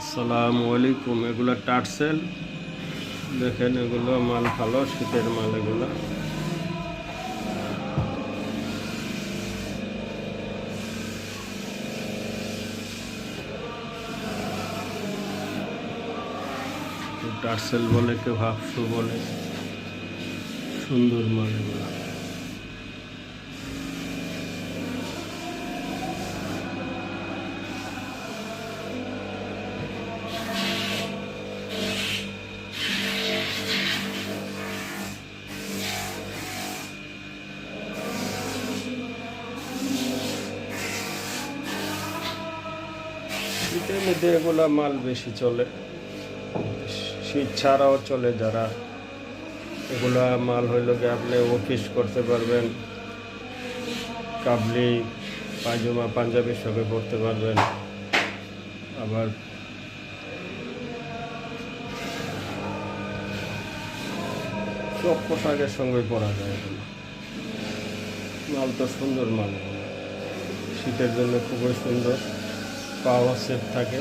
আসসালামু আলাইকুম। এগুলো টার্সেল দেখেন, এগুলো মাল ভালো, শীতের মাল এগুলো। টার্সেল বলে, কেউ হাফশু বলে, সুন্দর মাল এগুলো। শীতের মধ্যে এগুলা মাল বেশি চলে, শীত ছাড়াও চলে। যারা এগুলা মাল হইল গিয়ে আপনি অফিস করতে পারবেন, কাবলি পায়জামা পাঞ্জাবির সঙ্গে পরতে পারবেন, আবার সব পোশাকের সঙ্গে পরা যায়। এগুলো মাল তো সুন্দর মাল, শীতের জন্য খুবই সুন্দর, পাওয়ার সেট থাকে।